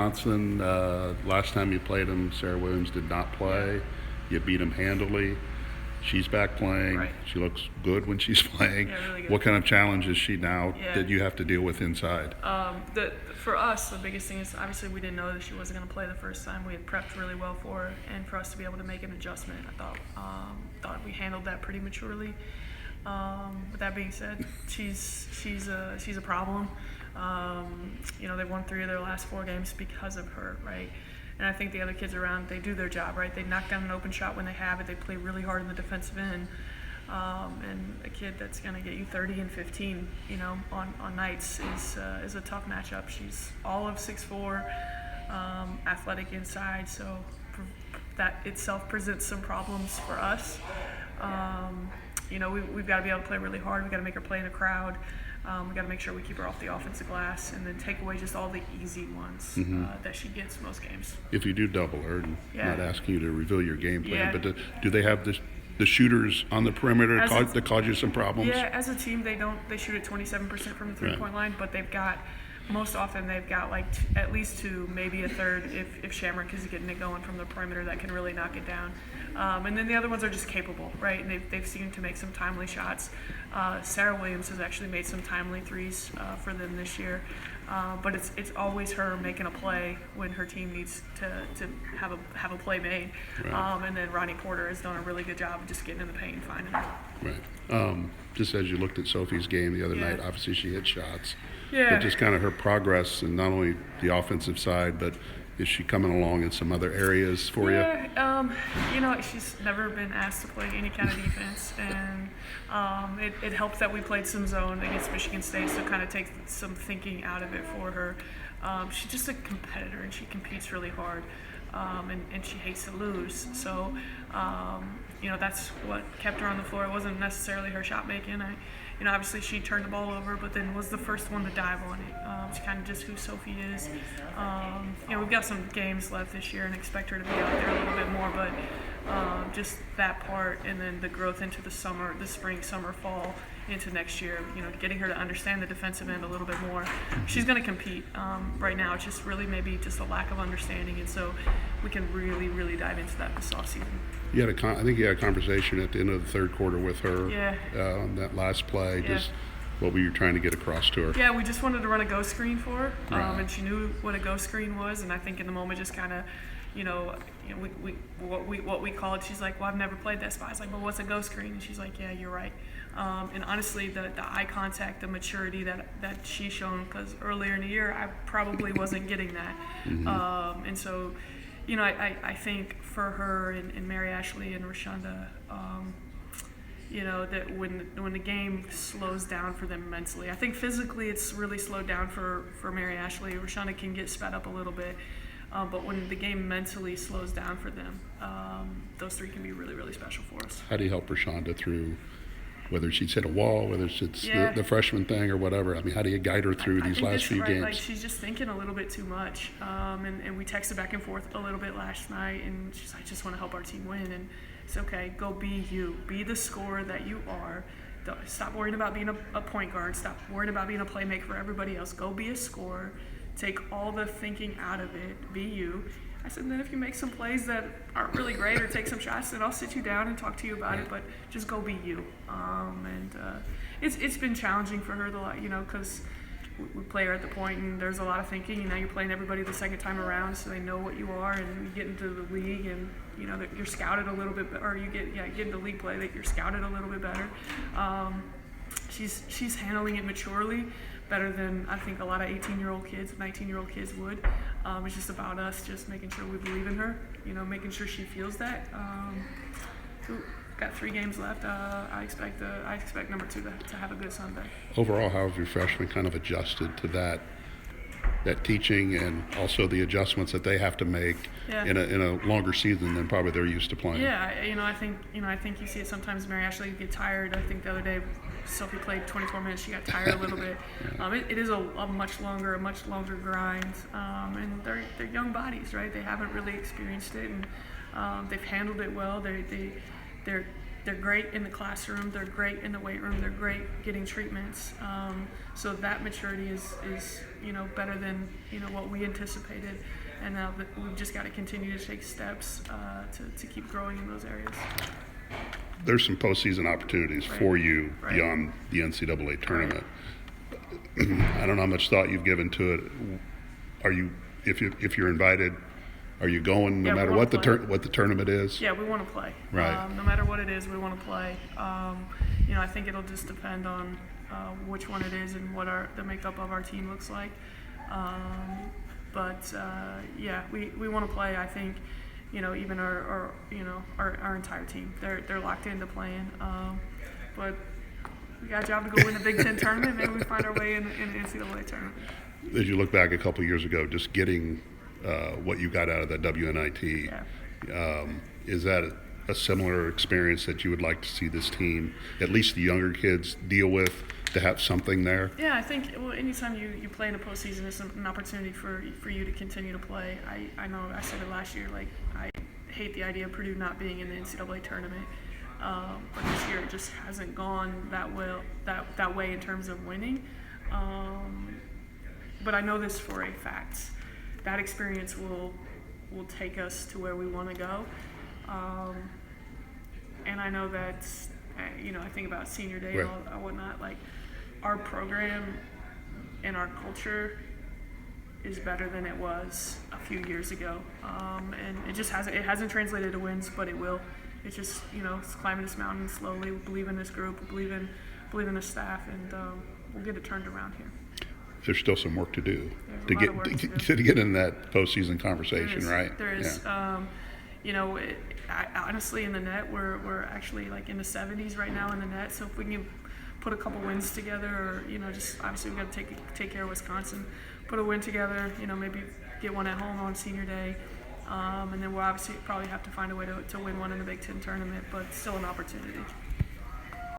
Johnson, last time you played him, Sarah Williams did not play. You beat him handily. She's back playing. Right. She looks good when she's playing. Yeah, really good. What kind of challenge is she now Yeah. that you have to deal with inside? For us, the biggest thing is obviously we didn't know that she wasn't going to play the first time. We had prepped really well for her, and for us to be able to make an adjustment, I thought we handled that pretty maturely. With that being said, she's a problem. They won 3 of their last 4 games because of her, right? And I think the other kids around, they do their job, right? They knock down an open shot when they have it. They play really hard in the defensive end. And a kid that's going to get you 30 and 15, on nights is a tough matchup. She's all of 6'4", athletic inside, so that itself presents some problems for us. We've got to be able to play really hard. We've got to make her play in a crowd. We've got to make sure we keep her off the offensive glass and then take away just all the easy ones that she gets most games. If you do double her, and I'm not asking you to reveal your game plan, but do they have the shooters on the perimeter that cause you some problems? Yeah, as a team, they shoot at 27% from the three-point line, but most often they've got like at least 2, maybe a third if Shamrock is getting it going from the perimeter that can really knock it down. And then the other ones are just capable, right? And they've seemed to make some timely shots. Sarah Williams has actually made some timely threes for them this year. But it's always her making a play when her team needs to have a play made. Right. And then Ronnie Porter has done a really good job of just getting in the paint and finding her. Right. Just as you looked at Sophie's game the other night, obviously she hit shots. Yeah. But just kind of her progress, and not only the offensive side, but is she coming along in some other areas for you? Yeah, she's never been asked to play any kind of defense, and it helped that we played some zone against Michigan State, so kind of takes some thinking out of it for her. She's just a competitor, and she competes really hard, and she hates to lose. So, that's what kept her on the floor. It wasn't necessarily her shot making. Obviously she turned the ball over, but then was the first one to dive on it. It's kind of just who Sophie is. We've got some games left this year and expect her to be out there a little bit more, but just that part, and then the growth into the spring, summer, fall, into next year, getting her to understand the defensive end a little bit more. She's going to compete. Right now it's just really maybe just a lack of understanding, and so we can really, really dive into that this offseason. I think you had a conversation at the end of the third quarter with her on that last play. Yeah. Just what were you trying to get across to her? Yeah, we just wanted to run a go screen for her, Right. and she knew what a go screen was, and I think in the moment just kind of, what we call it. She's like, well, I've never played that spot. I was like, well, what's a go screen? And she's like, yeah, you're right. And honestly, the eye contact, the maturity that she's shown, because earlier in the year I probably wasn't getting that, and so. I think for her and Mary Ashley and Rashonda, that when the game slows down for them mentally, I think physically it's really slowed down for Mary Ashley. Rashonda can get sped up a little bit, but when the game mentally slows down for them, those 3 can be really, really special for us. How do you help Rashonda through, whether she's hit a wall, whether it's the freshman thing or whatever? I mean, how do you guide her through these last few games? Like, she's just thinking a little bit too much. And we texted back and forth a little bit last night, and she's like, I just want to help our team win. And it's okay, go be you. Be the scorer that you are. Stop worrying about being a point guard. Stop worrying about being a playmaker for everybody else. Go be a scorer. Take all the thinking out of it. Be you. I said, then if you make some plays that aren't really great or take some shots, then I'll sit you down and talk to you about it, but just go be you. It's been challenging for her, because we play her at the point and there's a lot of thinking, you're playing everybody the second time around, so they know what you are, and you get into the league and, that you're scouted a little bit, or you get into league play that you're scouted a little bit better. She's handling it maturely, better than I think a lot of 18-year-old kids, 19-year-old kids would. It's just about us just making sure we believe in her, making sure she feels that. Got 3 games left. I expect number 2 to have a good Sunday. Overall, how have your freshmen kind of adjusted to that teaching, and also the adjustments that they have to make in a longer season than probably they're used to playing? Yeah, I think you see it sometimes. Mary Ashley get tired. I think the other day Sophie played 24 minutes. She got tired a little bit. It is a much longer grind, and they're young bodies, right? They haven't really experienced it, and they've handled it well. They're they're great in the classroom, they're great in the weight room, they're great getting treatments. So that maturity is better than what we anticipated, and now we've just got to continue to take steps to keep growing in those areas. There's some postseason opportunities for you beyond the NCAA tournament. I don't know how much thought you've given to it. Are you, if you're invited, are you going no matter what the tournament is? Yeah, we want to play. Right. No matter what it is, we want to play. I think it'll just depend on which one it is and what the makeup of our team looks like. We want to play. I think, even our entire team, they're locked into playing. But we got a job to go win the Big Ten tournament. Maybe we find our way in the NCAA tournament. As you look back a couple of years ago, just getting what you got out of that WNIT, is that a similar experience that you would like to see this team, at least the younger kids, deal with, to have something there? Yeah, I think anytime you play in the postseason, it's an opportunity for you to continue to play. I know I said it last year, like I hate the idea of Purdue not being in the NCAA tournament, but this year it just hasn't gone that way in terms of winning. But I know this for a fact. That experience will take us to where we want to go. And I know that, I think about senior day and whatnot, like our program and our culture is better than it was a few years ago. And it just hasn't translated to wins, but it will. It's just, it's climbing this mountain slowly. We believe in this group, we believe in the staff, and we'll get it turned around here. There's still some work to do to get in that postseason conversation, right? There is. Yeah. Honestly, in the net, we're actually like in the 70s right now in the net. So if we can put a couple wins together, or just obviously we got to take care of Wisconsin, put a win together. Maybe get one at home on senior day, and then we'll obviously probably have to find a way to win one in the Big Ten tournament. But still an opportunity.